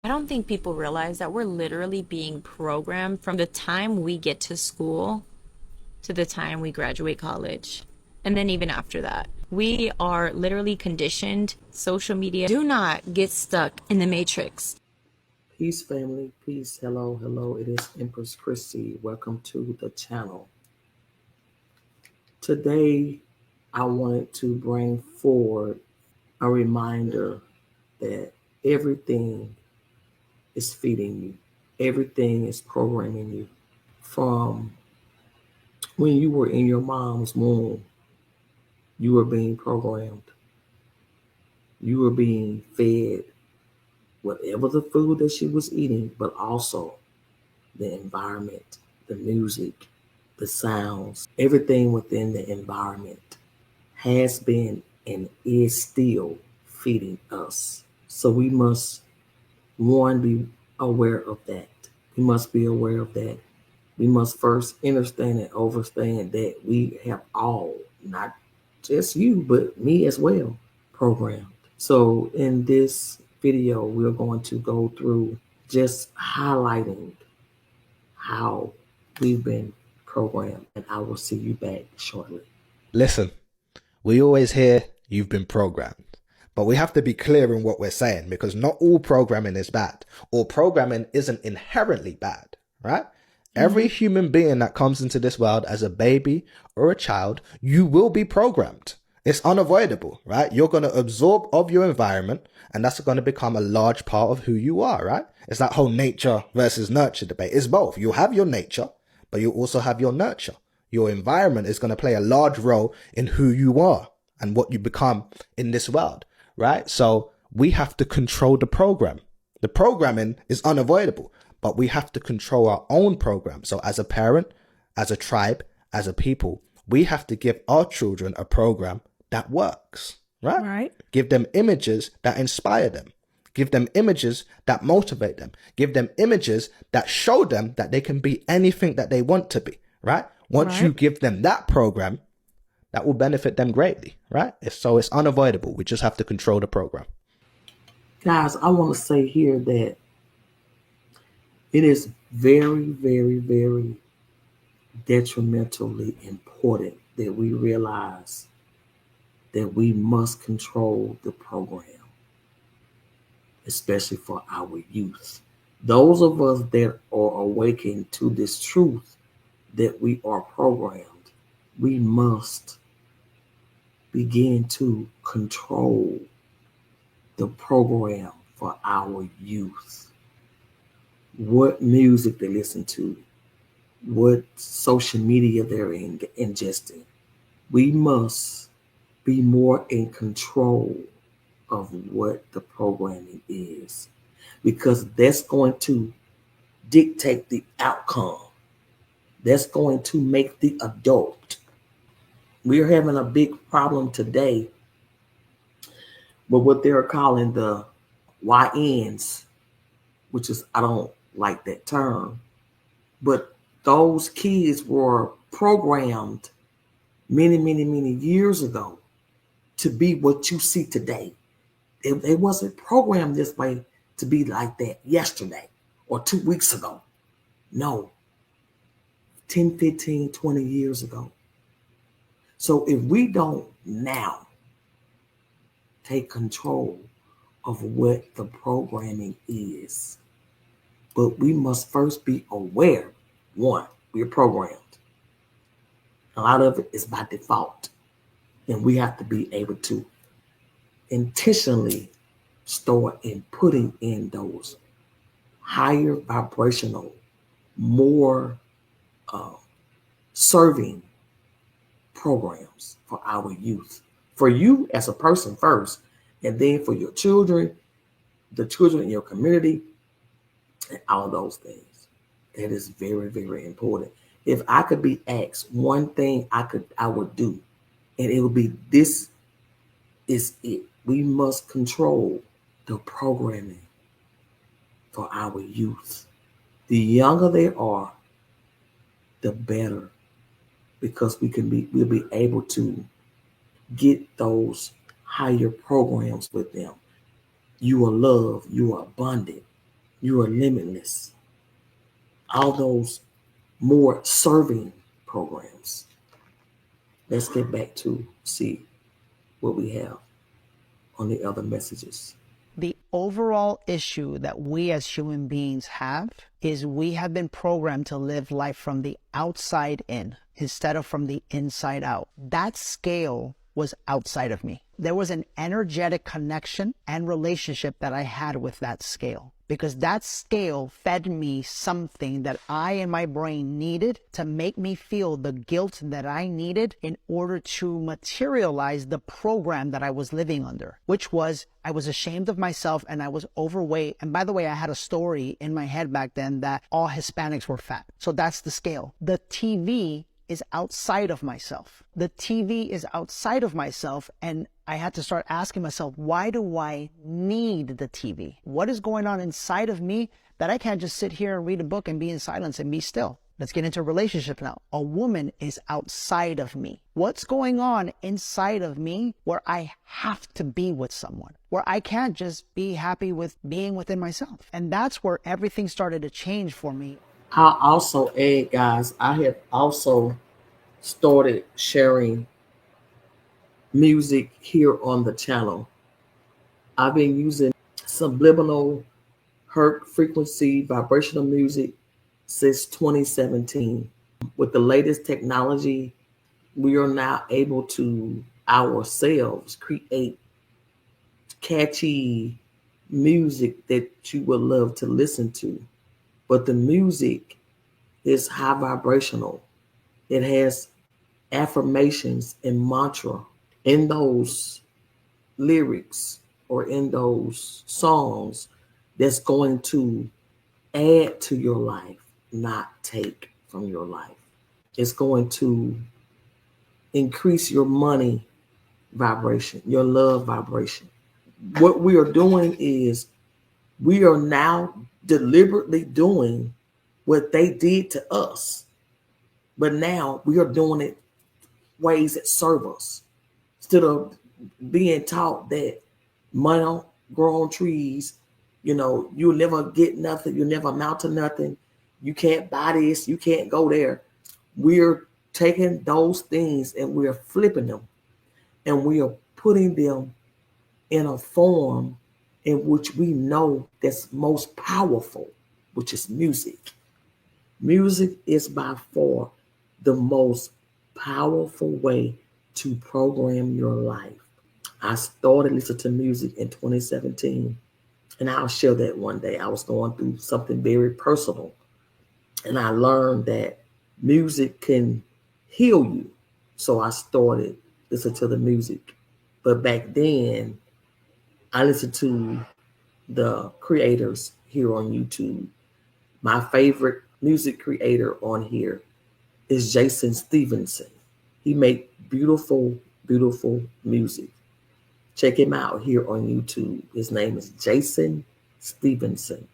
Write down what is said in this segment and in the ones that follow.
I don't think people realize that we're literally being programmed from the time we get to school to the time we graduate college. And then even after that, we are literally conditioned. Social media, do not get stuck in the matrix. Peace, family. Peace. Hello, hello. It is Empress Crissy. Welcome to the channel. Today, I wanted to bring forward a reminder that everything is feeding you, everything is programming you. From when you were in your mom's womb, you were being programmed, you were being fed whatever the food that she was eating, but also the environment, the music, the sounds, everything within the environment has been and is still feeding us. So we must, one, be aware of that. We must be aware of that. We must first understand and understand that we have all, not just you, but me as well, programmed. So in this video, we're going to go through just highlighting how we've been programmed, and I will see you back shortly. Listen, we always hear you've been programmed, but we have to be clear in what we're saying because not all programming is bad, or programming isn't inherently bad, right? Every human being that comes into this world as a baby or a child, you will be programmed. It's unavoidable, right? You're going to absorb of your environment, and that's going to become a large part of who you are, right? It's that whole nature versus nurture debate. It's both. You have your nature, but you also have your nurture. Your environment is going to play a large role in who you are and what you become in this world, right? So we have to control the program. The programming is unavoidable, but we have to control our own program. So as a parent, as a tribe, as a people, we have to give our children a program that works, right? Right. Give them images that inspire them. Give them images that motivate them. Give them images that show them that they can be anything that they want to be, right? Once you give them that program, that will benefit them greatly, right? So it's unavoidable. We just have to control the program. Guys, I want to say here that it is very, very, very detrimentally important that we realize that we must control the program, especially for our youth. Those of us that are awakened to this truth that we are programmed, we must begin to control the program for our youth. What music they listen to, what social media they're ingesting. We must be more in control of what the programming is, because that's going to dictate the outcome. That's going to make the adult. We're having a big problem today with what they're calling the YNs, which is, I don't like that term, but those kids were programmed many, many, many years ago to be what you see today. It wasn't programmed this way to be like that yesterday or 2 weeks ago. No, 10, 15, 20 years ago. So if we don't now take control of what the programming is, but we must first be aware, one, we're programmed. A lot of it is by default. And we have to be able to intentionally start in putting in those higher vibrational, more serving programs for our youth. For you as a person first, and then for your children, the children in your community, and all of those things. That is very, very important. If I could be asked one thing I would do, and it would be this is it. We must control the programming for our youth. The younger they are, the better, because we'll be able to get those higher programs with them. You are loved, you are abundant, You are limitless. All those more serving programs. Let's get back to see what we have on the other messages. The overall issue that we as human beings have is we have been programmed to live life from the outside in instead of from the inside out. That scale was outside of me. There was an energetic connection and relationship that I had with that scale, because that scale fed me something that I and my brain needed to make me feel the guilt that I needed in order to materialize the program that I was living under, which was I was ashamed of myself and I was overweight. And by the way, I had a story in my head back then that all Hispanics were fat. So that's the scale. The TV is outside of myself. The TV is outside of myself, and I had to start asking myself, why do I need the TV? What is going on inside of me that I can't just sit here and read a book and be in silence and be still? Let's get into a relationship now. A woman is outside of me. What's going on inside of me where I have to be with someone, where I can't just be happy with being within myself? And that's where everything started to change for me. I'll also add, guys, I have also started sharing music here on the channel. I've been using subliminal hertz frequency vibrational music since 2017. With the latest technology, we are now able to ourselves create catchy music that you would love to listen to. But the music is high vibrational. It has affirmations and mantra in those lyrics or in those songs that's going to add to your life, not take from your life. It's going to increase your money vibration, your love vibration. What we are doing is we are now deliberately doing what they did to us, but now we are doing it ways that serve us, instead of being taught that money don't grow on trees. You know, you'll never get nothing, you'll never amount to nothing, you can't buy this, you can't go there. We're taking those things and we're flipping them, and we are putting them in a form in which we know that's most powerful, which is music. Music is by far the most powerful way to program your life. I started listening to music in 2017, and I'll share that one day. I was going through something very personal, and I learned that music can heal you. So I started listening to the music. But back then, I listened to the creators here on YouTube. My favorite music creator on here is Jason Stevenson. He makes beautiful, beautiful music. Check him out here on YouTube. His name is Jason Stevenson.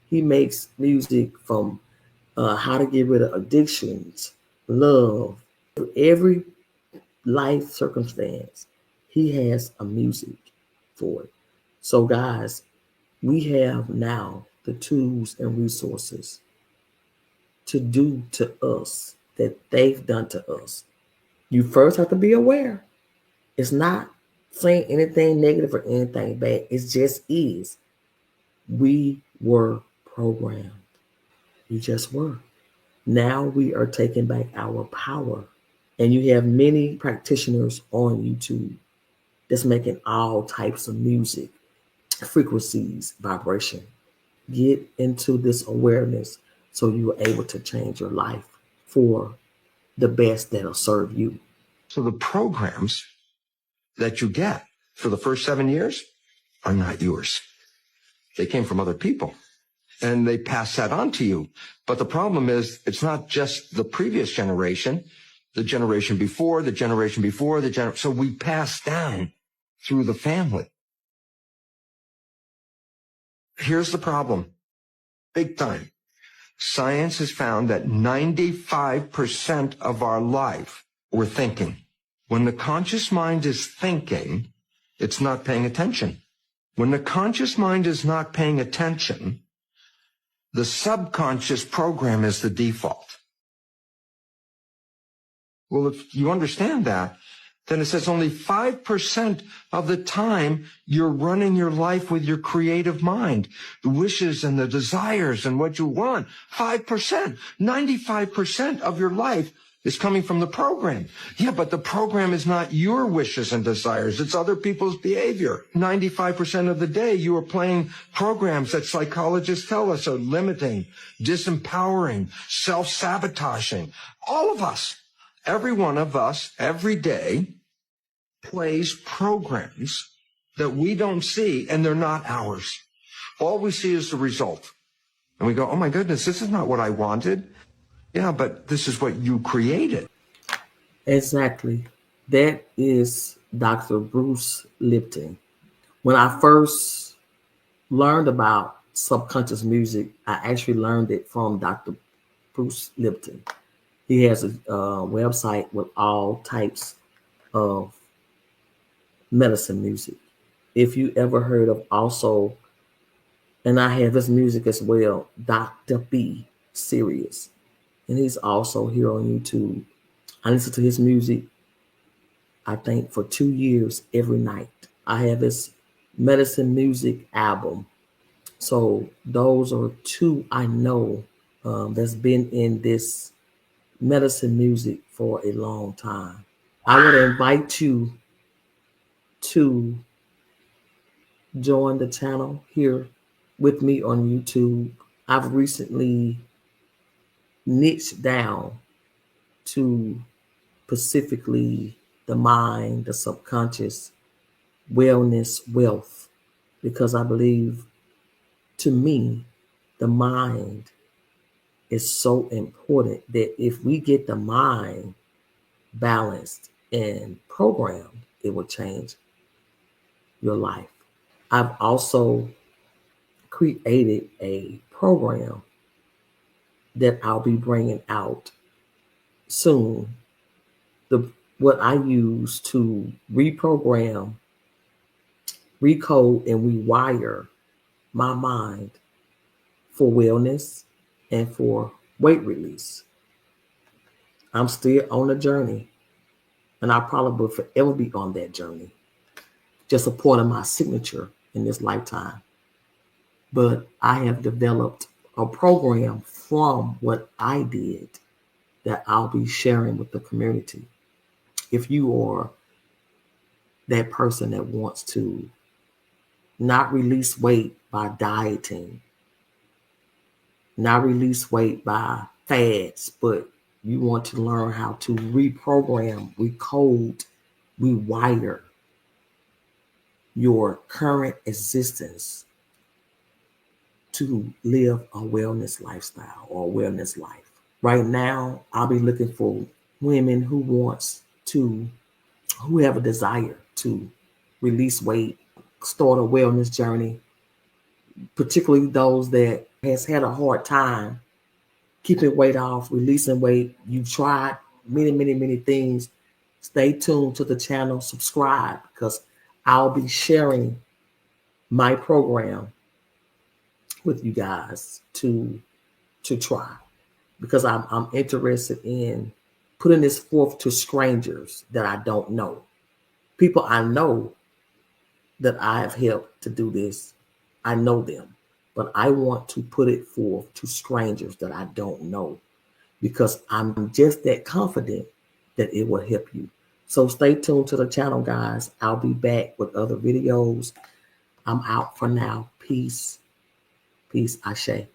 He makes music from how to get rid of addictions, love, every life circumstance. He has a music for it. So guys, we have now the tools and resources to do to us that they've done to us. You first have to be aware. It's not saying anything negative or anything bad. It just is. We were programmed. You just were. Now we are taking back our power. And you have many practitioners on YouTube that's making all types of music, frequencies, vibration. Get into this awareness so you are able to change your life for the best that'll serve you. So the programs that you get for the first 7 years are not yours. They came from other people, and they pass that on to you. But the problem is, it's not just the previous generation, the generation before, the generation before, so we pass down through the family. Here's the problem. Big time. Science has found that 95% of our life we're thinking. When the conscious mind is thinking, it's not paying attention. When the conscious mind is not paying attention, The subconscious program is the default. Well, if you understand that, then it says only 5% of the time you're running your life with your creative mind, the wishes and the desires and what you want. 5%, 95% of your life is coming from the program. Yeah, but the program is not your wishes and desires. It's other people's behavior. 95% of the day you are playing programs that psychologists tell us are limiting, disempowering, self-sabotaging. All of us, every one of us, every day, plays programs that we don't see, and they're not ours. All we see is the result. And we go, oh my goodness, this is not what I wanted. Yeah, but this is what you created. Exactly. That is Dr. Bruce Lipton. When I first learned about subconscious music, I actually learned it from Dr. Bruce Lipton. He has a website with all types of medicine music. If you ever heard of also, and I have his music as well, Dr. B Serious. And he's also here on YouTube. I listen to his music, I think, for 2 years every night. I have his medicine music album. So those are two I know that's been in this medicine music for a long time. I would invite you to join the channel here with me on YouTube. I've recently niched down to specifically the mind, the subconscious, wellness, wealth, because I believe, to me, the mind is so important that if we get the mind balanced and programmed, it will change your life. I've also created a program that I'll be bringing out soon. What I use to reprogram, recode, and rewire my mind for wellness and for weight release. I'm still on a journey, and I probably will forever be on that journey, just a part of my signature in this lifetime. But I have developed a program from what I did that I'll be sharing with the community. If you are that person that wants to not release weight by dieting, not release weight by fads, but you want to learn how to reprogram, recode, rewire your current existence to live a wellness lifestyle or a wellness life. Right now, I'll be looking for women who have a desire to release weight, start a wellness journey, particularly those that has had a hard time keeping weight off, releasing weight. You've tried many, many, many things. Stay tuned to the channel, subscribe, because I'll be sharing my program with you guys to try, because I'm interested in putting this forth to strangers that I don't know. People I know that I have helped to do this, I know them, but I want to put it forth to strangers that I don't know, because I'm just that confident that it will help you. So stay tuned to the channel, guys. I'll be back with other videos. I'm out for now. Peace. Peace. Ashe.